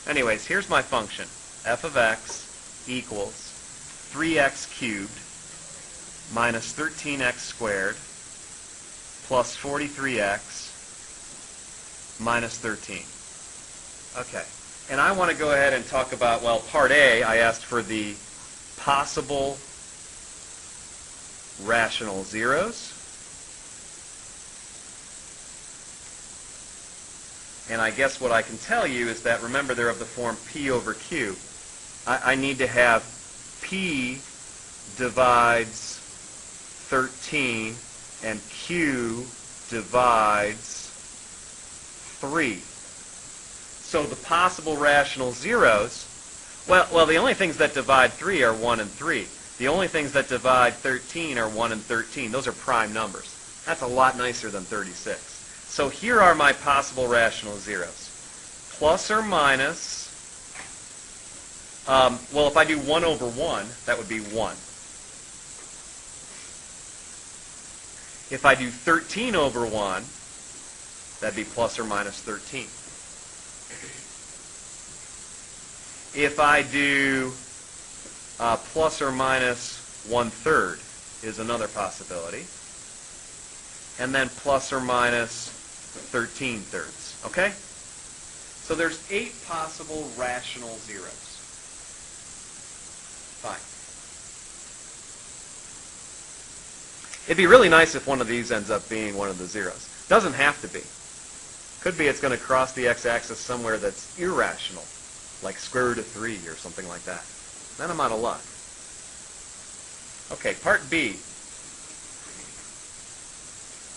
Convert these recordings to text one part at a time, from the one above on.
Anyways, here's my function. F of x equals 3x cubed minus 13x squared plus 43x minus 13. Okay. And I want to go ahead and talk about, well, part A, I asked for the possible rational zeros. And I guess what I can tell you is that, remember, they're of the form P over Q. I need to have P divides 13 and Q divides 3. So the possible rational zeros, well, the only things that divide 3 are 1 and 3. The only things that divide 13 are 1 and 13. Those are prime numbers. That's a lot nicer than 36. So here are my possible rational zeros. Plus or minus, well, if I do 1 over 1, that would be 1. If I do 13 over 1, that'd be plus or minus 13. If I do plus or minus 1/3 is another possibility. And then plus or minus 13/3. Okay? So there's 8 possible rational zeros. Fine. It'd be really nice if one of these ends up being one of the zeros. Doesn't have to be. Could be it's going to cross the x-axis somewhere that's irrational, like square root of 3 or something like that. Then I'm out of luck. Okay, part B.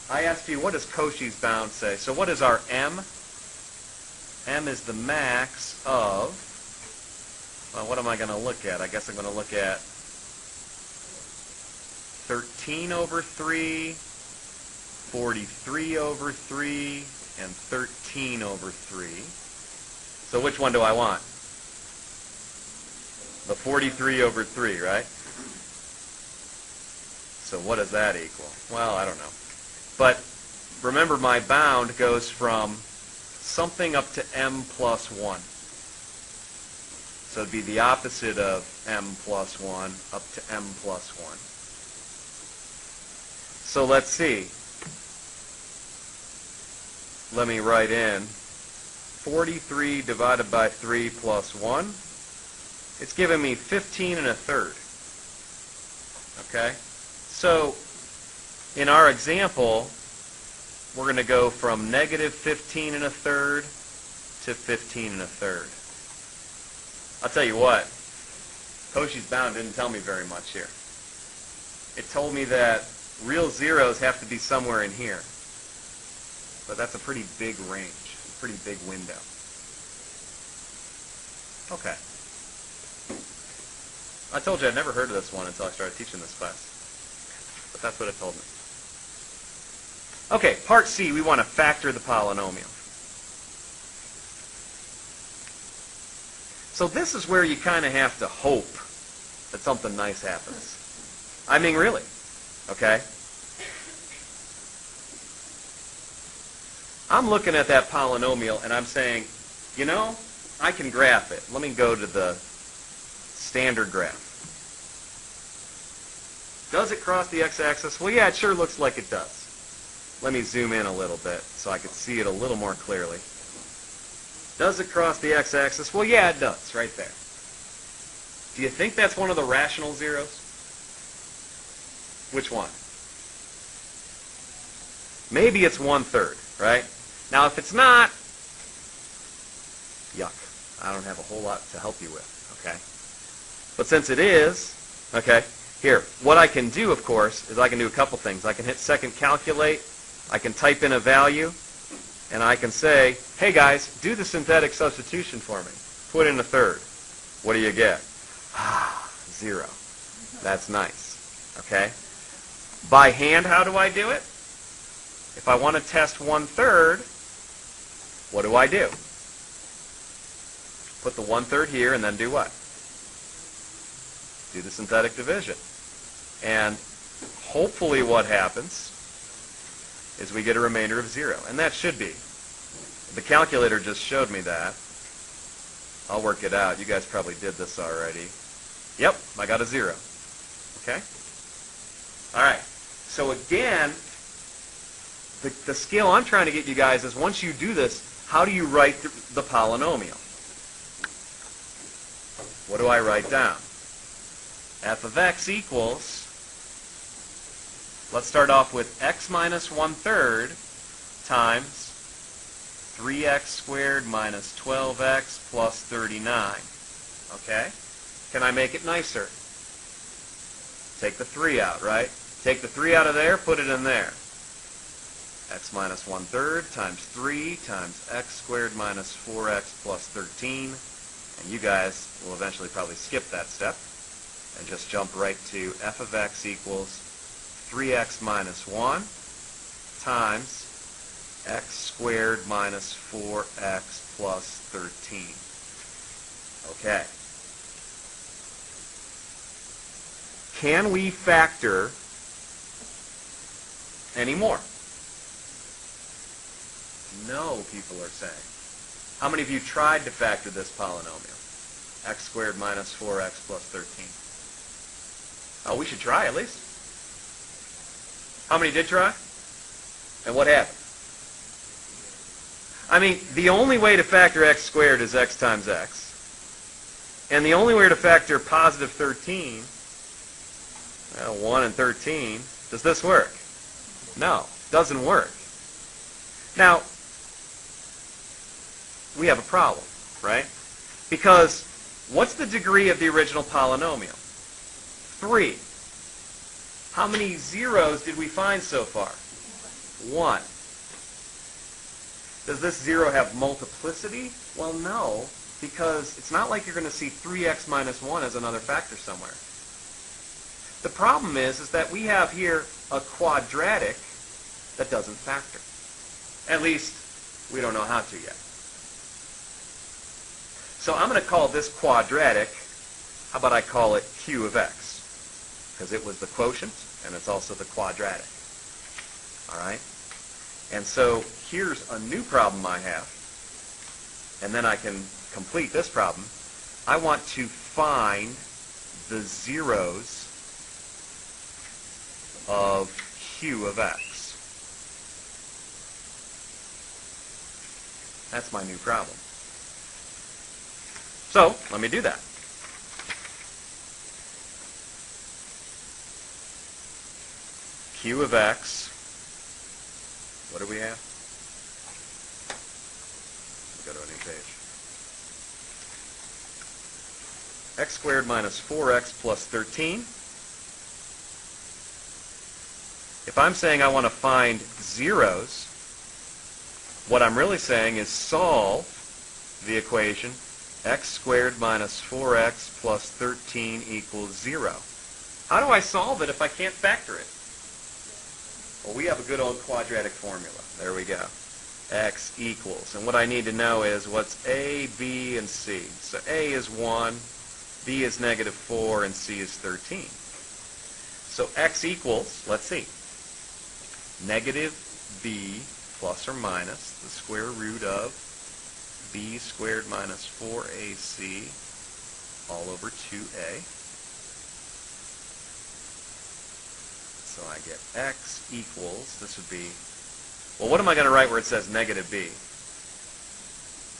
I asked you, what does Cauchy's bound say? So what is our M? M is the max of, well, what am I going to look at? I guess I'm going to look at 13 over 3, 43 over 3, and 13 over 3. So which one do I want? The 43 over 3, right? So what does that equal? Well, I don't know. But remember, my bound goes from something up to m plus 1. So it'd be the opposite of m plus 1 up to m plus 1. So let's see. Let me write in 43 divided by 3 plus 1. It's giving me 15 1/3. Okay? So in our example, we're going to go from negative 15 1/3 to 15 1/3. I'll tell you what, Cauchy's bound didn't tell me very much here. It told me that real zeros have to be somewhere in here. But that's a pretty big range, a pretty big window. Okay. I told you I'd never heard of this one until I started teaching this class. But that's what it told me. Okay, part C, we want to factor the polynomial. So this is where you kind of have to hope that something nice happens. I mean, really. Okay? I'm looking at that polynomial and I'm saying, you know, I can graph it. Let me go to the standard graph. Does it cross the x-axis? Well, yeah, it sure looks like it does. Let me zoom in a little bit so I can see it a little more clearly. Does it cross the x-axis? Well, yeah, it does, right there. Do you think that's one of the rational zeros? Which one? Maybe it's 1/3, right? Now, if it's not, yuck. I don't have a whole lot to help you with, okay? But since it is, okay, here, what I can do, of course, is I can do a couple things. I can hit second calculate, I can type in a value, and I can say, hey guys, do the synthetic substitution for me. Put in 1/3. What do you get? 0. That's nice, okay? By hand, how do I do it? If I want to test 1/3, what do I do? Put the 1/3 here and then do what? Do the synthetic division. And hopefully what happens is we get a remainder of 0. And that should be. The calculator just showed me that. I'll work it out. You guys probably did this already. Yep, I got a 0. Okay? All right. So again, the skill I'm trying to get you guys is once you do this, how do you write the polynomial? What do I write down? F of x equals, let's start off with x minus 1/3 times 3x squared minus 12x plus 39. Okay? Can I make it nicer? Take the 3 out, right? Take the 3 out of there, put it in there. X minus 1/3 times 3 times x squared minus 4x plus 13. And you guys will eventually probably skip that step and just jump right to f of x equals 3x minus 1 times x squared minus 4x plus 13. Okay. Can we factor any more? No, people are saying. How many of you tried to factor this polynomial? X squared minus 4x plus 13. Oh, we should try at least. How many did try? And what happened? I mean, the only way to factor x squared is x times x. And the only way to factor positive 13, 1 and 13, does this work? No, doesn't work. Now, we have a problem, right? Because what's the degree of the original polynomial? 3. How many zeros did we find so far? 1. Does this 0 have multiplicity? Well, no, because it's not like you're going to see 3x minus 1 as another factor somewhere. The problem is that we have here a quadratic that doesn't factor. At least, we don't know how to yet. So I'm going to call this quadratic, how about I call it q of x? Because it was the quotient, and it's also the quadratic. All right? And so here's a new problem I have, and then I can complete this problem. I want to find the zeros of q of x. That's my new problem. So let me do that. Q of x, what do we have? Go to a new page. X squared minus 4x plus 13. If I'm saying I want to find zeros, what I'm really saying is solve the equation x squared minus 4x plus 13 equals 0. How do I solve it if I can't factor it? Well, we have a good old quadratic formula. There we go. X equals. And what I need to know is what's A, B, and C. So A is 1, B is negative 4, and C is 13. So X equals, let's see, negative B plus or minus the square root of b squared minus 4ac all over 2a. So I get x equals, this would be, well, what am I going to write where it says negative b?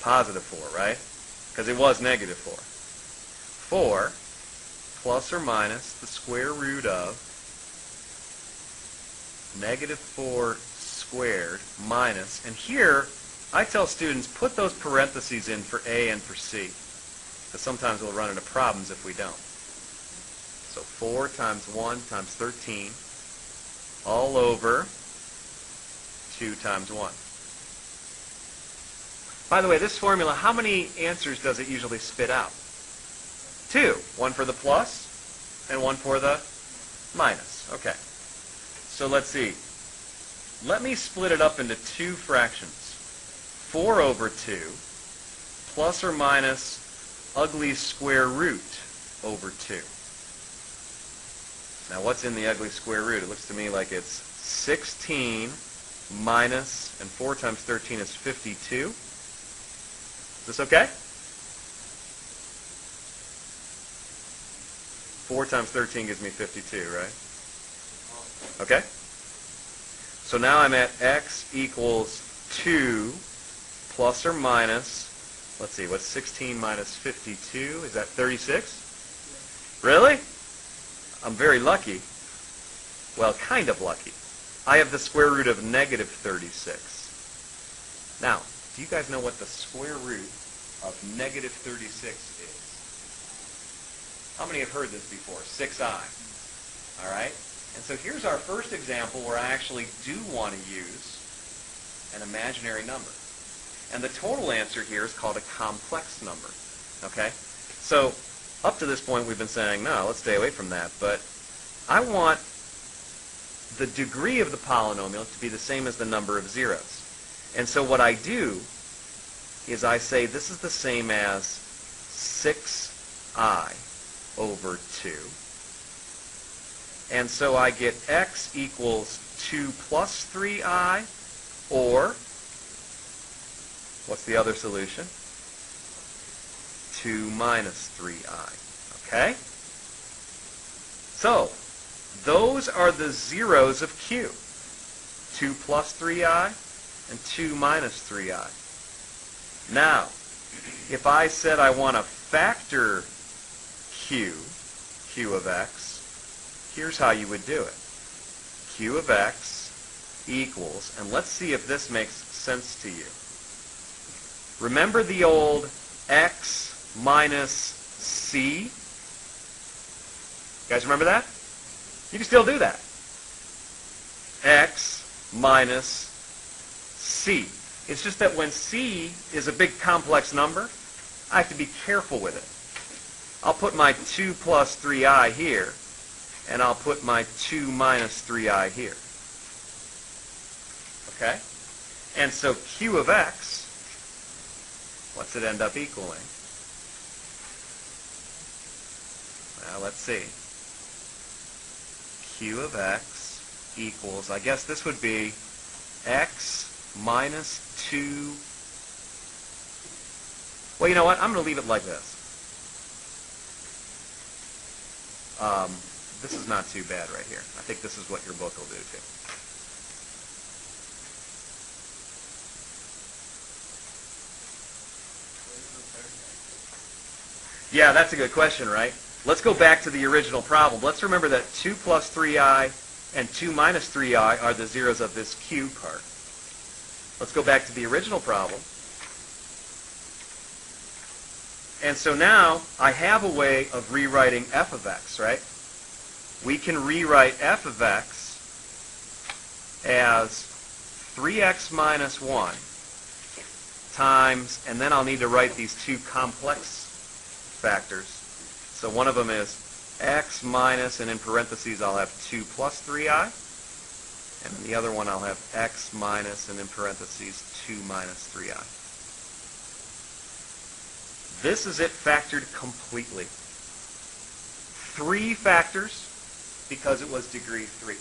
Positive 4, right? Because it was negative 4. 4 plus or minus the square root of negative 4 squared minus, and here I tell students put those parentheses in for A and for C, because sometimes we'll run into problems if we don't. So 4 times 1 times 13 all over 2 times 1. By the way, this formula, how many answers does it usually spit out? 2. One for the plus and one for the minus. Okay. So let's see. Let me split it up into two fractions. 4 over 2 plus or minus ugly square root over 2. Now what's in the ugly square root? It looks to me like it's 16 minus, and 4 times 13 is 52. Is this okay? 4 times 13 gives me 52, right? Okay? So now I'm at x equals 2 plus or minus, let's see, what's 16 minus 52? Is that 36? Really? I'm very lucky. Well, kind of lucky. I have the square root of negative 36. Now, do you guys know what the square root of negative 36 is? How many have heard this before? 6i. All right? And so here's our first example where I actually do want to use an imaginary number. And the total answer here is called a complex number. Okay? So up to this point we've been saying, no, let's stay away from that. But I want the degree of the polynomial to be the same as the number of zeros. And so what I do is I say this is the same as 6i over 2. And so I get x equals 2 plus 3i, or, what's the other solution? 2 minus 3i. Okay? So, those are the zeros of q. 2 plus 3i and 2 minus 3i. Now, if I said I want to factor q of x, here's how you would do it. Q of x equals, and let's see if this makes sense to you. Remember the old x minus c? You guys remember that? You can still do that. X minus c. It's just that when c is a big complex number, I have to be careful with it. I'll put my 2 plus 3i here, and I'll put my 2 minus 3i here. Okay? And so q of x, what's it end up equaling? Well, let's see. Q of x equals, I guess this would be x minus 2. Well, you know what? I'm going to leave it like this. This is not too bad right here. I think this is what your book will do too. Yeah, that's a good question, right? Let's go back to the original problem. Let's remember that 2 plus 3i and 2 minus 3i are the zeros of this q part. Let's go back to the original problem. And so now I have a way of rewriting f of x, right? We can rewrite f of x as 3x minus 1 times, and then I'll need to write these two complex factors. So one of them is x minus, and in parentheses I'll have 2 plus 3i. And in the other one I'll have x minus, and in parentheses 2 minus 3i. This is it factored completely. 3 factors because it was degree 3.